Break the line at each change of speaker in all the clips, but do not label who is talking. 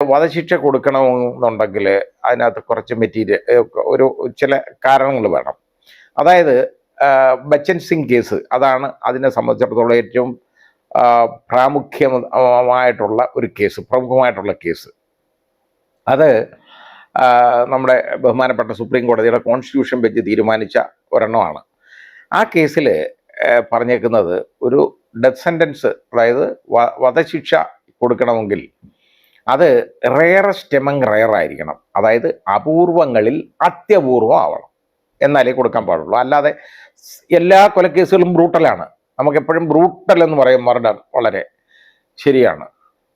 വധശിക്ഷ കൊടുക്കണമെന്നുണ്ടെങ്കിൽ അതിനകത്ത് കുറച്ച് മെറ്റീരിയൽ ഒരു ചില കാരണങ്ങൾ വേണം. അതായത് ബച്ചൻ സിംഗ് കേസ് അതാണ് അതിനെ സംബന്ധിച്ചിടത്തോളം ഏറ്റവും പ്രാമുഖ്യമായിട്ടുള്ള ഒരു കേസ്, പ്രമുഖമായിട്ടുള്ള കേസ്. അത് നമ്മുടെ ബഹുമാനപ്പെട്ട സുപ്രീം കോടതിയുടെ കോൺസ്റ്റിറ്റ്യൂഷൻ ബെഞ്ച് തീരുമാനിച്ച ഒരെണ്ണമാണ്. ആ കേസിൽ പറഞ്ഞേക്കുന്നത് ഒരു ഡെത്ത് സെൻറ്റൻസ്, അതായത് വധശിക്ഷ കൊടുക്കണമെങ്കിൽ അത് റെയറസ്റ്റ് എമംഗ് റെയർ ആയിരിക്കണം. അതായത് അപൂർവങ്ങളിൽ അത്യപൂർവം ആവണം, എന്നാലേ കൊടുക്കാൻ പാടുള്ളൂ. അല്ലാതെ എല്ലാ കൊലക്കേസുകളും ബ്രൂട്ടലാണ്. നമുക്കെപ്പോഴും ബ്രൂട്ടൽ എന്ന് പറയും, മർഡർ വളരെ ശരിയാണ്.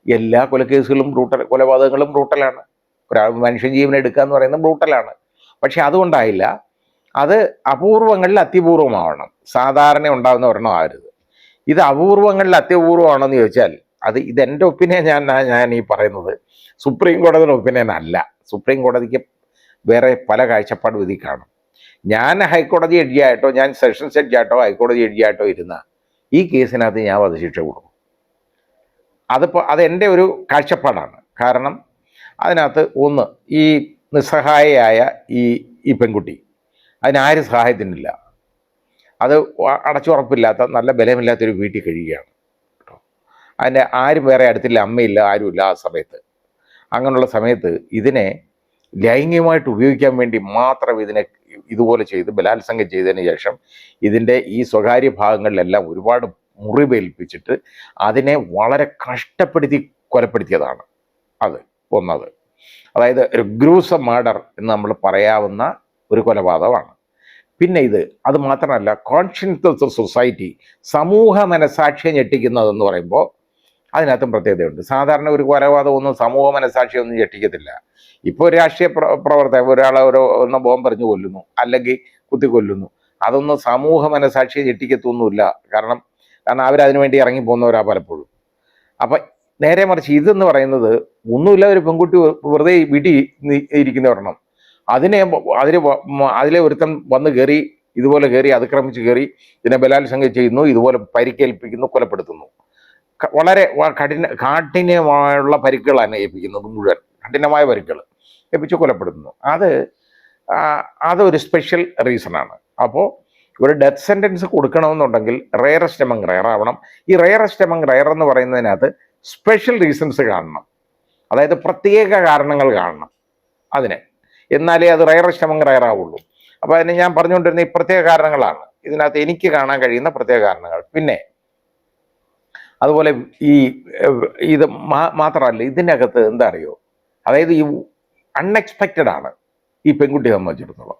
എല്ലാ കൊലക്കേസുകളും കൊലപാതകങ്ങളും ബ്രൂട്ടലാണ്. ഒരാൾ മനുഷ്യജീവൻ എടുക്കുക എന്ന് പറയുന്നത് ബ്രൂട്ടലാണ്. പക്ഷെ അതുകൊണ്ടായില്ല, അത് അപൂർവങ്ങളിൽ അത്യപൂർവമാവണം. സാധാരണ ഉണ്ടാകുന്ന ഒരെണ്ണം ആവരുത്. ഇത് അപൂർവങ്ങളിൽ അത്യപൂർവമാണെന്ന് ചോദിച്ചാൽ ഇതെൻ്റെ ഒപ്പീനിയൻ. ഞാൻ ഈ പറയുന്നത് സുപ്രീം കോടതിയുടെ ഒപ്പീനിയൻ അല്ല. സുപ്രീം കോടതിക്ക് വേറെ പല കാഴ്ചപ്പാട് വിധി കാണും. ഞാൻ ഹൈക്കോടതി ജഡ്ജിയായിട്ടോ ഞാൻ സെഷൻസ് ജഡ്ജിയായിട്ടോ ഹൈക്കോടതി ജഡ്ജിയായിട്ടോ ഇരുന്ന ഈ കേസിനകത്ത് ഞാൻ വധശിക്ഷ കൊടുക്കും. അതെൻ്റെ ഒരു കാഴ്ചപ്പാടാണ്. കാരണം അതിനകത്ത് ഒന്ന്, ഈ നിസ്സഹായയായ ഈ പെൺകുട്ടി, അതിനാരും സഹായത്തിനില്ല. അത് അടച്ചുറപ്പില്ലാത്ത നല്ല ബലമില്ലാത്തൊരു വീട്ടിൽ കഴിയുകയാണ്. അതിൻ്റെ ആരും വേറെ അടുത്തില്ല, അമ്മയില്ല, ആരുമില്ല ആ സമയത്ത്. അങ്ങനെയുള്ള സമയത്ത് ഇതിനെ ലൈംഗികമായിട്ട് ഉപയോഗിക്കാൻ വേണ്ടി മാത്രം ഇതിനെ ഇതുപോലെ ചെയ്ത് ബലാത്സംഗം ചെയ്തതിന് ശേഷം ഇതിൻ്റെ ഈ സ്വകാര്യ ഭാഗങ്ങളിലെല്ലാം ഒരുപാട് മുറിവേൽപ്പിച്ചിട്ട് അതിനെ വളരെ കഷ്ടപ്പെടുത്തി കൊലപ്പെടുത്തിയതാണ് അത് ഒന്നത്. അതായത് ഒരു ഗ്രൂസം മർഡർ എന്ന് നമ്മൾ പറയാവുന്ന ഒരു കൊലപാതകമാണ്. പിന്നെ അത് മാത്രമല്ല, കോൺഷ്യൻസ് ഓഫ് സൊസൈറ്റി, സമൂഹ മനസാക്ഷിയെ ഞെട്ടിക്കുന്നതെന്ന് പറയുമ്പോൾ അതിനകത്തും പ്രത്യേകതയുണ്ട്. സാധാരണ ഒരു കൊലപാതകമൊന്നും സമൂഹ മനസാക്ഷിയൊന്നും ഞെട്ടിക്കത്തില്ല. ഇപ്പോൾ രാഷ്ട്രീയ പ്രവർത്തകർ ഒരാളെ ഒന്ന് ബോംബ് എറിഞ്ഞ് കൊല്ലുന്നു, അല്ലെങ്കിൽ കുത്തിക്കൊല്ലുന്നു, അതൊന്നും സമൂഹ മനസാക്ഷിയെ ഞെട്ടിക്കത്തൊന്നുമില്ല. കാരണം അവരതിനു വേണ്ടി ഇറങ്ങിപ്പോകുന്നവരാ പലപ്പോഴും. അപ്പം നേരെ മറിച്ച് ഇതെന്ന് പറയുന്നത് ഒന്നുമില്ല, ഒരു പെൺകുട്ടി വെറുതെ വീട്ടിൽ ഇരിക്കുന്ന ഒരെണ്ണം, അതിലെ ഒരുത്തൻ വന്ന് കയറി, ഇതുപോലെ കയറി അതിക്രമിച്ച് കയറി ഇതിനെ ബലാത്സംഗം ചെയ്യുന്നു, ഇതുപോലെ പരിക്കേൽപ്പിക്കുന്നു, കൊലപ്പെടുത്തുന്നു. വളരെ കാഠിന്യമായുള്ള പരിക്കുകളാണ് ഏൽപ്പിക്കുന്നത്, മുഴുവൻ കഠിനമായ പരിക്കുകൾ ഏൽപ്പിച്ച് കൊലപ്പെടുത്തുന്നു. അതൊരു സ്പെഷ്യൽ റീസണാണ്. അപ്പോൾ ഒരു ഡെത്ത് സെൻറ്റൻസ് കൊടുക്കണമെന്നുണ്ടെങ്കിൽ റെയറസ്റ്റ് എമംഗ് റെയർ ആവണം. ഈ റെയറസ്റ്റ് എമംഗ് റെയർ എന്ന് പറയുന്നതിനകത്ത് സ്പെഷ്യൽ റീസൺസ് കാണണം, അതായത് പ്രത്യേക കാരണങ്ങൾ കാണണം അതിന്, എന്നാലേ അത് റെയറസ്റ്റ് എമംഗ് റെയർ ആവുള്ളൂ. അപ്പോൾ അതിന് ഞാൻ പറഞ്ഞുകൊണ്ടിരുന്ന ഈ പ്രത്യേക കാരണങ്ങളാണ് ഇതിനകത്ത് എനിക്ക് കാണാൻ കഴിയുന്ന പ്രത്യേക കാരണങ്ങൾ. പിന്നെ അതുപോലെ ഇത് മാത്രമല്ല, ഇതിനകത്ത് എന്താ അറിയോ, അതായത് ഈ അൺഎക്സ്പെക്റ്റഡ് ആണ് ഈ പെൺകുട്ടിയെ സംബന്ധിച്ചിടത്തോളം.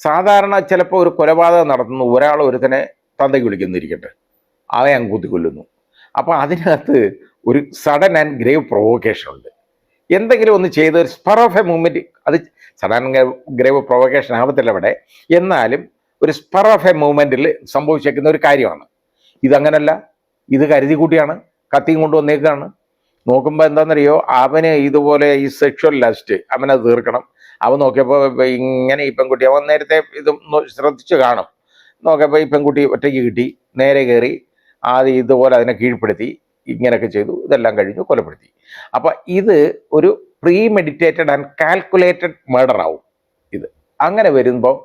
സാധാരണ ചിലപ്പോൾ ഒരു കൊലപാതകം നടത്തുന്നു, ഒരാൾ ഒരുത്തനെ തന്തയ്ക്ക് വിളിക്കുന്നിരിക്കട്ടെ, അവയെ അങ്ങ് കുത്തിക്കൊല്ലുന്നു. അപ്പോൾ അതിനകത്ത് ഒരു സഡൻ ആൻഡ് ഗ്രേവ് പ്രൊവോക്കേഷൻ ഉണ്ട്. എന്തെങ്കിലും ഒന്ന് ചെയ്ത് ഒരു സ്പർ ഓഫ് എ മൂവ്മെൻറ്റ്, അത് സഡൻ ഗ്രേവ് പ്രൊവോക്കേഷൻ ആവത്തില്ല ഇവിടെ, എന്നാലും ഒരു സ്പർ ഓഫ് എ മൂവ്മെൻറ്റിൽ സംഭവിച്ചേക്കുന്ന ഒരു കാര്യമാണ്. ഇതങ്ങനല്ല, ഇത് കരുതി കൂട്ടിയാണ്, കത്തിയും കൊണ്ടുവന്നേക്കാണ്. നോക്കുമ്പോൾ എന്താണെന്നറിയോ, അവന് ഇതുപോലെ ഈ സെക്ഷൽ ലസ്റ്റ് അവനത് തീർക്കണം. അവൻ നോക്കിയപ്പോൾ ഇങ്ങനെ ഈ പെൺകുട്ടി, അവൻ നേരത്തെ ഇത് ശ്രദ്ധിച്ച് കാണും. നോക്കിയപ്പോൾ ഈ പെൺകുട്ടി ഒറ്റയ്ക്ക് കിട്ടി, നേരെ കയറി ഇതുപോലെ അതിനെ കീഴ്പ്പെടുത്തി, ഇങ്ങനെയൊക്കെ ചെയ്തു, ഇതെല്ലാം കഴിഞ്ഞു കൊലപ്പെടുത്തി. അപ്പം ഇത് ഒരു pre meditated and calculated murder ആവും ഇത്. അങ്ങനെ വരുമ്പോൾ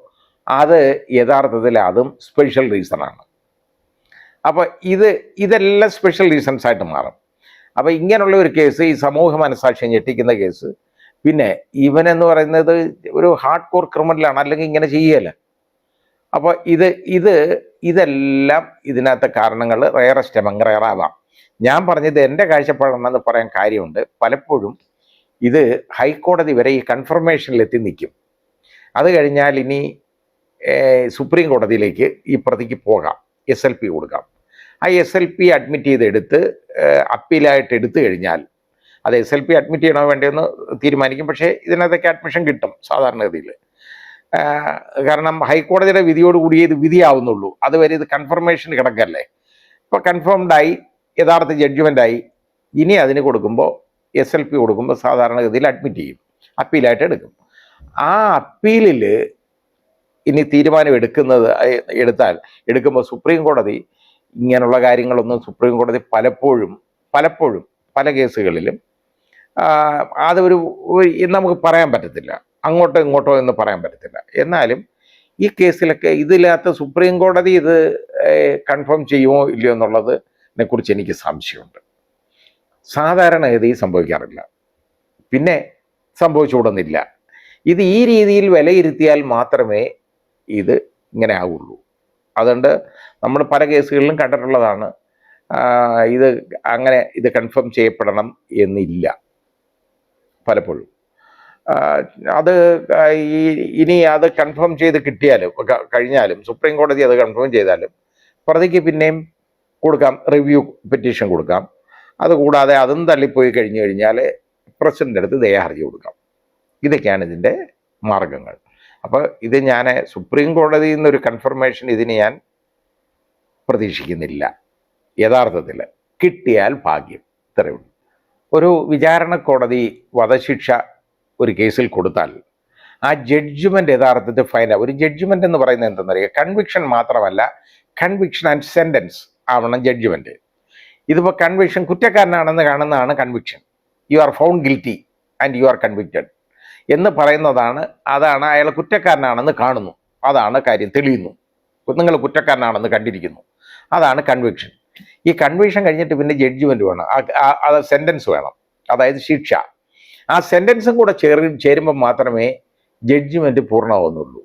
അത് യഥാർത്ഥത്തിൽ അതും സ്പെഷ്യൽ റീസണാണ്. അപ്പോൾ ഇതെല്ലാം സ്പെഷ്യൽ റീസൺസ് ആയിട്ട് മാറും. അപ്പോൾ ഇങ്ങനെയുള്ള ഒരു കേസ്, ഈ സമൂഹ മനസാക്ഷിയെ ഞെട്ടിക്കുന്ന കേസ്, പിന്നെ ഇവനെന്ന് പറയുന്നത് ഒരു ഹാർഡ് കോർ ക്രിമിനലാണ്, അല്ലെങ്കിൽ ഇങ്ങനെ ചെയ്യല. അപ്പോൾ ഇതെല്ലാം ഇതിനകത്തെ കാരണങ്ങൾ റെയറസ്റ്റ് എമംഗ് റെയർ ആവാം. ഞാൻ പറഞ്ഞത് എൻ്റെ കാഴ്ചപ്പാടെന്ന് പറയാൻ കാര്യമുണ്ട്. പലപ്പോഴും ഇത് ഹൈക്കോടതി വരെ ഈ കൺഫർമേഷനിലെത്തി നിൽക്കും. അത് കഴിഞ്ഞാൽ ഇനി സുപ്രീം കോടതിയിലേക്ക് ഈ പ്രതിക്ക് പോകാം, SLP കൊടുക്കാം. ആ SLP അഡ്മിറ്റ് ചെയ്തെടുത്ത് അപ്പീലായിട്ട് എടുത്തു കഴിഞ്ഞാൽ അത് SLP അഡ്മിറ്റ് ചെയ്യണോ വേണ്ടതെന്ന് തീരുമാനിക്കും. പക്ഷേ ഇതിനകത്തൊക്കെ അഡ്മിഷൻ കിട്ടും സാധാരണഗതിയിൽ. കാരണം ഹൈക്കോടതിയുടെ വിധിയോടുകൂടി ഇത് വിധിയാവുന്നുള്ളൂ. അതുവരെ ഇത് കൺഫർമേഷൻ കിടക്കല്ലേ. ഇപ്പോൾ കൺഫേംഡായി, യഥാർത്ഥ ജഡ്ജ്മെൻ്റായി, ഇനി അതിന് കൊടുക്കുമ്പോൾ SLP കൊടുക്കുമ്പോൾ സാധാരണഗതിയിൽ അഡ്മിറ്റ് ചെയ്യും, അപ്പീലായിട്ട് എടുക്കും. ആ അപ്പീലിൽ ഇനി തീരുമാനം എടുക്കുമ്പോൾ സുപ്രീം കോടതി ഇങ്ങനെയുള്ള കാര്യങ്ങളൊന്നും സുപ്രീം കോടതി പലപ്പോഴും പല കേസുകളിലും അതൊരു നമുക്ക് പറയാൻ പറ്റത്തില്ല, അങ്ങോട്ടോ ഇങ്ങോട്ടോ എന്ന് പറയാൻ പറ്റത്തില്ല. എന്നാലും ഈ കേസിലൊക്കെ ഇതിനകത്ത് സുപ്രീം കോടതി ഇത് കൺഫേം ചെയ്യുമോ ഇല്ലയോ എന്നുള്ളതിനെ കുറിച്ച് എനിക്ക് സംശയമുണ്ട്. സാധാരണഗതി സംഭവിക്കാറില്ല, പിന്നെ സംഭവിച്ചുകൂടുന്നില്ല. ഇത് ഈ രീതിയിൽ വിലയിരുത്തിയാൽ മാത്രമേ ഇത് ഇങ്ങനെ ആവുള്ളൂ. അതുകൊണ്ട് നമ്മൾ പല കേസുകളിലും കണ്ടിട്ടുള്ളതാണ്. ഇത് അങ്ങനെ ഇത് കൺഫേം ചെയ്യപ്പെടണം എന്നില്ല പലപ്പോഴും. അത് ഇനി അത് കൺഫേം ചെയ്ത് കിട്ടിയാലും കഴിഞ്ഞാലും സുപ്രീം കോടതി അത് കൺഫേം ചെയ്താലും പ്രതിക്ക് പിന്നെയും കൊടുക്കാം, റിവ്യൂ പെറ്റീഷൻ കൊടുക്കാം. അതുകൂടാതെ അതും തള്ളിപ്പോയി കഴിഞ്ഞു കഴിഞ്ഞാൽ പ്രസിഡന്റ് അടുത്ത് ദയാഹർജി കൊടുക്കാം. ഇതൊക്കെയാണ് ഇതിൻ്റെ മാർഗങ്ങൾ. അപ്പോൾ ഇത് ഞാൻ സുപ്രീം കോടതിയിൽ നിന്നൊരു കൺഫർമേഷൻ ഇതിന് ഞാൻ പ്രതീക്ഷിക്കുന്നില്ല. യഥാർത്ഥത്തിൽ കിട്ടിയാൽ ഭാഗ്യം, ഇത്രയേ ഉള്ളൂ. ഒരു വിചാരണ കോടതി വധശിക്ഷ ഒരു കേസിൽ കൊടുത്താൽ ആ ജഡ്ജ്മെന്റ് യഥാർത്ഥത്തിൽ ഫൈനൽ. ഒരു ജഡ്ജ്മെന്റ് എന്ന് പറയുന്നത് എന്തെന്നറിയുക, കൺവിക്ഷൻ മാത്രമല്ല, കൺവിക്ഷൻ ആൻഡ് സെന്റൻസ് ആവണം ജഡ്ജ്മെന്റ്. ഇതിപ്പോൾ കൺവിക്ഷൻ, കുറ്റക്കാരനാണെന്ന് കാണുന്നതാണ് conviction. You are found guilty and you are convicted എന്ന് പറയുന്നതാണ്. അതാണ് അയാൾ കുറ്റക്കാരനാണെന്ന് കാണുന്നു, അതാണ് കാര്യം, തെളിയുന്നു, നിങ്ങൾ കുറ്റക്കാരനാണെന്ന് കണ്ടിരിക്കുന്നു, അതാണ് കൺവിക്ഷൻ. ഈ കൺവിക്ഷൻ കഴിഞ്ഞിട്ട് പിന്നെ ജഡ്ജ്മെന്റ് വേണം, അത് സെന്റൻസ് വേണം, അതായത് ശിക്ഷ. ആ സെന്റൻസും കൂടെ ചേരുമ്പോൾ മാത്രമേ ജഡ്ജ്മെന്റ് പൂർണ്ണമാവുന്നുള്ളൂ.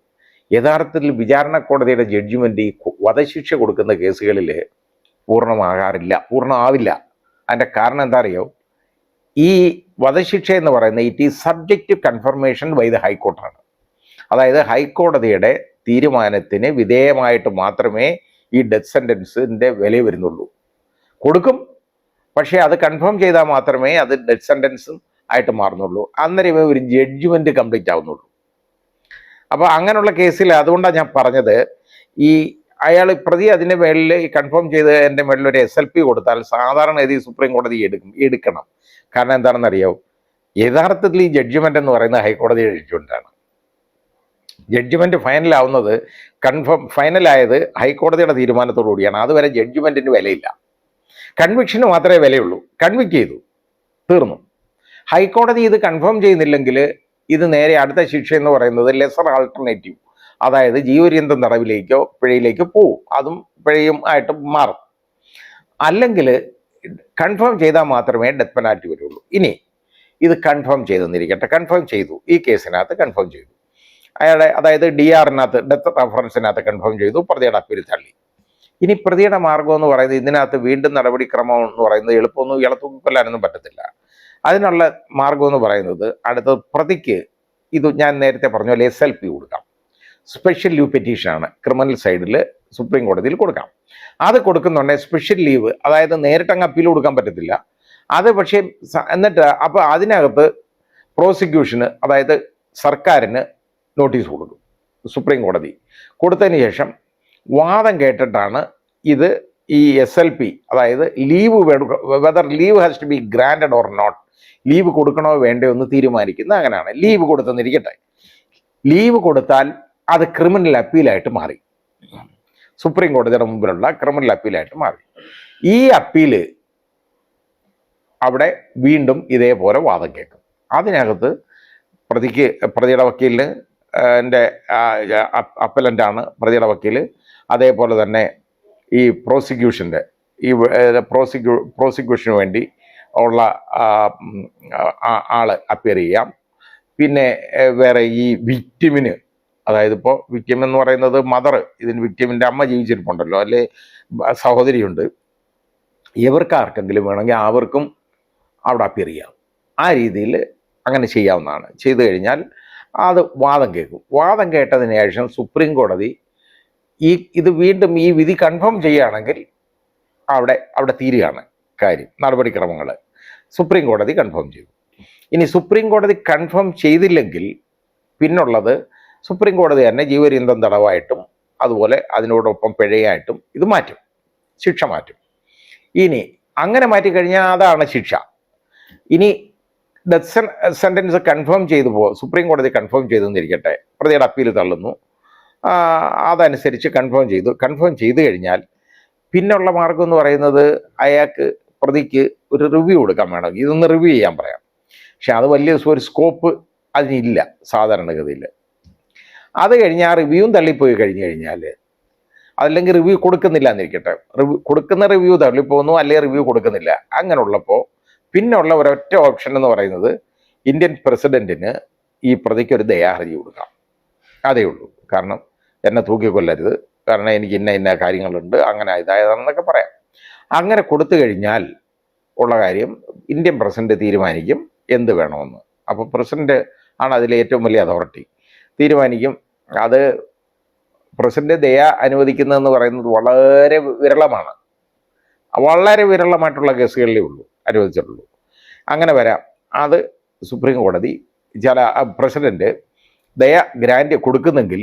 യഥാർത്ഥത്തിൽ വിചാരണ കോടതിയുടെ ജഡ്ജ്മെന്റ് ഈ വധശിക്ഷ കൊടുക്കുന്ന കേസുകളിൽ പൂർണ്ണമാവില്ല. അതിൻ്റെ കാരണം എന്താ അറിയോ, ഈ വധശിക്ഷ എന്ന് പറയുന്നത് it is subject to confirmation by the ഹൈക്കോർട്ടാണ്. അതായത് ഹൈക്കോടതിയുടെ തീരുമാനത്തിന് വിധേയമായിട്ട് മാത്രമേ ഈ ഡെത്ത് സെൻറ്റൻസിൻ്റെ വില വരുന്നുള്ളൂ. കൊടുക്കും, പക്ഷേ അത് കൺഫേം ചെയ്താൽ മാത്രമേ അത് ഡെത്ത് സെൻറ്റൻസും ആയിട്ട് മാറുന്നുള്ളൂ. അന്നേരമേ ഒരു ജഡ്ജ്മെൻറ്റ് കംപ്ലീറ്റ് ആവുന്നുള്ളൂ. അപ്പോൾ അങ്ങനെയുള്ള കേസിൽ അതുകൊണ്ടാണ് ഞാൻ പറഞ്ഞത്, ഈ അയാൾ പ്രതി അതിൻ്റെ മേളിൽ കൺഫേം ചെയ്ത് എൻ്റെ മേളിൽ ഒരു SLP കൊടുത്താൽ സാധാരണ ഗതി സുപ്രീം കോടതി എടുക്കണം. കാരണം എന്താണെന്ന് അറിയാവോ, യഥാർത്ഥത്തിൽ ഈ ജഡ്ജ്മെൻ്റ് എന്ന് പറയുന്നത് ഹൈക്കോടതി ജഡ്ജ്മെൻ്റാണ്. ജഡ്ജ്മെൻറ്റ് ഫൈനലാവുന്നത് ഫൈനലായത് ഹൈക്കോടതിയുടെ തീരുമാനത്തോടു കൂടിയാണ്. അതുവരെ ജഡ്ജ്മെൻറ്റിന് വിലയില്ല. കൺവിക്ഷന് മാത്രമേ വിലയുള്ളൂ. കൺവിക്റ്റ് ചെയ്തു, തീർന്നു. ഹൈക്കോടതി ഇത് കൺഫേം ചെയ്യുന്നില്ലെങ്കിൽ ഇത് നേരെ അടുത്ത ശിക്ഷ എന്ന് പറയുന്നത് ലെസർ ആൾട്ടർനേറ്റീവ്, അതായത് ജീവപര്യന്തം തടവിലേക്കോ പിഴയിലേക്കോ പോവും. അതും പിഴയും ആയിട്ട് മാറും. അല്ലെങ്കിൽ കൺഫേം ചെയ്താൽ മാത്രമേ ഡെത്ത് പെനാൽറ്റി വരുള്ളൂ. ഇനി ഇത് കൺഫേം ചെയ്തെന്നിരിക്കട്ടെ, കൺഫേം ചെയ്തു, ഈ കേസിനകത്ത് കൺഫേം ചെയ്തു, അയാളെ അതായത് DR-നകത്ത് ഡെത്ത് റഫറൻസിനകത്ത് കൺഫേം ചെയ്തു, പ്രതിയുടെ അപ്പീൽ തള്ളി. ഇനി പ്രതിയുടെ മാർഗം എന്ന് പറയുന്നത് ഇതിനകത്ത് വീണ്ടും നടപടിക്രമം എന്ന് പറയുന്നത് എളുപ്പമൊന്നും ഇളത്തുകൊല്ലാനൊന്നും പറ്റത്തില്ല. അതിനുള്ള മാർഗം എന്ന് പറയുന്നത് അടുത്തത് പ്രതിക്ക് ഇത് ഞാൻ നേരത്തെ പറഞ്ഞ പോലെ SLP കൊടുക്കാം. സ്പെഷ്യൽ ലീവ് പെറ്റീഷനാണ് ക്രിമിനൽ സൈഡിൽ സുപ്രീം കോടതിയിൽ കൊടുക്കാം. അത് കൊടുക്കുന്നുണ്ടെങ്കിൽ സ്പെഷ്യൽ ലീവ്, അതായത് നേരിട്ടങ്ങ് അപ്പീൽ കൊടുക്കാൻ പറ്റത്തില്ല. അത് പക്ഷേ എന്നിട്ട് അപ്പോൾ അതിനകത്ത് പ്രോസിക്യൂഷന്, അതായത് സർക്കാരിന് നോട്ടീസ് കൊടുക്കും സുപ്രീം കോടതി. കൊടുത്തതിന് ശേഷം വാദം കേട്ടിട്ടാണ് ഇത് ഈ SLP, അതായത് leave whether leave has to be granted or not, leave കൊടുക്കണോ വേണ്ടയോ എന്ന് തീരുമാനിക്കുന്നത്. അങ്ങനെയാണ്. ലീവ് കൊടുത്തെന്നിരിക്കട്ടെ, ലീവ് കൊടുത്താൽ അത് ക്രിമിനൽ അപ്പീലായിട്ട് മാറി, സുപ്രീം കോടതിയുടെ മുമ്പിലുള്ള ക്രിമിനൽ അപ്പീലായിട്ട് മാറി. ഈ അപ്പീല് അവിടെ വീണ്ടും ഇതേപോലെ വാദം കേൾക്കും. അതിനകത്ത് പ്രതിയുടെ വക്കീലിന്, എൻ്റെ അപ്പലൻ്റാണ് പ്രതിയുടെ വക്കീൽ, അതേപോലെ തന്നെ ഈ പ്രോസിക്യൂഷൻ്റെ പ്രോസിക്യൂഷന് വേണ്ടി ഉള്ള ആള് അപ്പിയർ ചെയ്യാം. പിന്നെ വേറെ ഈ വിക്ടിമിന്, അതായത് ഇപ്പോൾ വിക്ടിം എന്ന് പറയുന്നത് മദർ, ഇതിന് വിക്ടിമിൻ്റെ അമ്മ ജീവിച്ചിരിപ്പുണ്ടല്ലോ, അല്ലെ സഹോദരിയുണ്ട്, ഇവർക്കാർക്കെങ്കിലും വേണമെങ്കിൽ അവർക്കും അവിടെ അപ്പിയർ ചെയ്യാം. ആ രീതിയിൽ അങ്ങനെ ചെയ്യാവുന്നതാണ്. ചെയ്തു കഴിഞ്ഞാൽ അത് വാദം കേൾക്കും. വാദം കേട്ടതിന് ശേഷം സുപ്രീം കോടതി ഇത് വീണ്ടും ഈ വിധി കൺഫേം ചെയ്യുകയാണെങ്കിൽ അവിടെ തീരുകയാണ് കാര്യം, നടപടിക്രമങ്ങൾ സുപ്രീം കോടതി കൺഫേം ചെയ്തു. ഇനി സുപ്രീം കോടതി കൺഫേം ചെയ്തില്ലെങ്കിൽ പിന്നുള്ളത് സുപ്രീം കോടതി തന്നെ ജീവപര്യന്തം തടവായിട്ടും അതുപോലെ അതിനോടൊപ്പം പിഴയായിട്ടും ഇത് മാറ്റും, ശിക്ഷ മാറ്റും. ഇനി അങ്ങനെ മാറ്റിക്കഴിഞ്ഞാൽ അതാണ് ശിക്ഷ. ഇനി ഡെത്ത് സെൻറ്റൻസ് കൺഫേം ചെയ്തു സുപ്രീം കോടതി കൺഫേം ചെയ്തെന്നിരിക്കട്ടെ, പ്രതിയുടെ അപ്പീൽ തള്ളുന്നു, അതനുസരിച്ച് കൺഫേം ചെയ്തു കഴിഞ്ഞാൽ പിന്നുള്ള മാർഗം എന്ന് പറയുന്നത് പ്രതിക്ക് ഒരു റിവ്യൂ കൊടുക്കാൻ വേണം. ഇതൊന്ന് റിവ്യൂ ചെയ്യാൻ പറയാം. പക്ഷെ അത് വലിയ ഒരു സ്കോപ്പ് അതിനില്ല സാധാരണഗതിയിൽ. അത് കഴിഞ്ഞ് ആ റിവ്യൂവും തള്ളിപ്പോയി കഴിഞ്ഞ് കഴിഞ്ഞാൽ, അതല്ലെങ്കിൽ റിവ്യൂ കൊടുക്കുന്നില്ല എന്നിരിക്കട്ടെ, കൊടുക്കുന്ന റിവ്യൂ തള്ളിപ്പോകുന്നു, അല്ലെങ്കിൽ റിവ്യൂ കൊടുക്കുന്നില്ല. അങ്ങനെ ഉള്ളപ്പോൾ പിന്നുള്ള ഒരൊറ്റ ഓപ്ഷൻ എന്ന് പറയുന്നത് ഇന്ത്യൻ പ്രസിഡന്റിന് ഈ പ്രതിക്ക് ഒരു ദയാഹർജി കൊടുക്കാം. അതേ ഉള്ളൂ. കാരണം എന്നെ തൂക്കിക്കൊല്ലരുത്, കാരണം എനിക്ക് ഇന്ന കാര്യങ്ങളുണ്ട്, അങ്ങനെ ഇതായതാണെന്നൊക്കെ പറയാം. അങ്ങനെ കൊടുത്തു കഴിഞ്ഞാൽ ഉള്ള കാര്യം ഇന്ത്യൻ പ്രസിഡന്റ് തീരുമാനിക്കും എന്ത് വേണമെന്ന്. അപ്പോൾ പ്രസിഡന്റ് ആണ് അതിലെ ഏറ്റവും വലിയ അതോറിറ്റി. തീരുമാനിക്കും. അത് പ്രസിഡന്റ് ദയ അനുവദിക്കുന്നതെന്ന് പറയുന്നത് വളരെ വിരളമാണ്. വളരെ വിരളമായിട്ടുള്ള കേസുകളിലേ ഉള്ളൂ അനുവദിച്ചിട്ടുള്ളൂ. അങ്ങനെ വരാം. അത് സുപ്രീം കോടതി പ്രസിഡന്റ് ദയ ഗ്രാൻഡ് കൊടുക്കുന്നെങ്കിൽ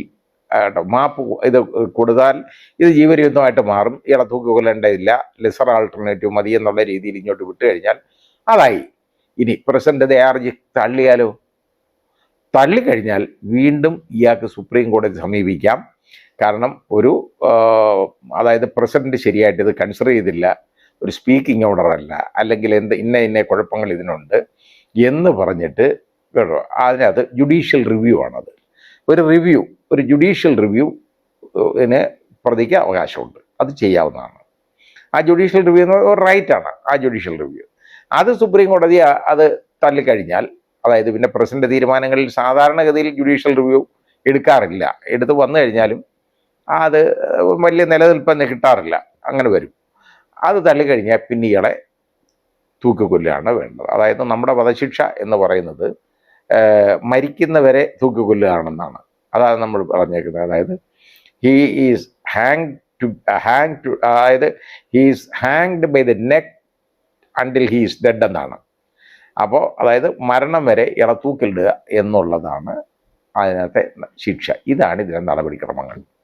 മാപ്പ് ഇത് കൊടുത്താൽ ഇത് ജീവപര്യന്തമായിട്ട് മാറും, ഇയാളെ തൂക്കിക്കൊല്ലേണ്ടതില്ല, ലെസർ ആൾട്ടർനേറ്റീവ് മതി എന്നുള്ള രീതിയിൽ ഇങ്ങോട്ട് വിട്ടു കഴിഞ്ഞാൽ അതായി. ഇനി പ്രസിഡന്റ് ദയാഹർജി തള്ളിയാലോ? തള്ളിക്കഴിഞ്ഞാൽ വീണ്ടും ഇയാൾക്ക് സുപ്രീം കോടതി സമീപിക്കാം. കാരണം അതായത് പ്രസിഡന്റ് ശരിയായിട്ട് ഇത് കൺസിഡർ ചെയ്തില്ല, ഒരു സ്പീക്കിംഗ് ഓർഡർ അല്ല, അല്ലെങ്കിൽ ഇന്ന കുഴപ്പങ്ങൾ ഇതിനുണ്ട് എന്ന് പറഞ്ഞിട്ട് കേട്ടോ, അതിനകത്ത് ജുഡീഷ്യൽ റിവ്യൂ ആണത്. ഒരു ജുഡീഷ്യൽ റിവ്യൂവിന് പ്രതിക്ക് അവകാശമുണ്ട്, അത് ചെയ്യാവുന്നതാണ്. ആ ജുഡീഷ്യൽ റിവ്യൂ എന്ന് ഒരു റൈറ്റാണ്. ആ ജുഡീഷ്യൽ റിവ്യൂ അത് സുപ്രീം കോടതി അത് തള്ളിക്കഴിഞ്ഞാൽ, അതായത് പിന്നെ പ്രസിഡന്റ് തീരുമാനങ്ങളിൽ സാധാരണഗതിയിൽ ജുഡീഷ്യൽ റിവ്യൂ എടുക്കാറില്ല, എടുത്ത് വന്നു കഴിഞ്ഞാലും അത് വലിയ നിലനിൽപ്പൊന്നും കിട്ടാറില്ല, അങ്ങനെ വരും. അത് തള്ളിക്കഴിഞ്ഞാൽ പിന്നെ ഇയാളെ തൂക്കിക്കൊല്ലുകയാണ് വേണ്ടത്. അതായത് നമ്മുടെ വധശിക്ഷ എന്ന് പറയുന്നത് മരിക്കുന്നവരെ തൂക്കിക്കൊല്ലുകയാണെന്നാണ്. അതാണ് നമ്മൾ പറഞ്ഞേക്കുന്നത്. അതായത് ഹീ ഈസ് അതായത് he's hanged by the neck until he is dead എന്നാണ്. അപ്പോൾ അതായത് മരണം വരെ ഇയാളെ തൂക്കിലിടുക എന്നുള്ളതാണ് അതിനകത്തെ ശിക്ഷ. ഇതാണ് ഇതിലെ നടപടിക്രമങ്ങൾ.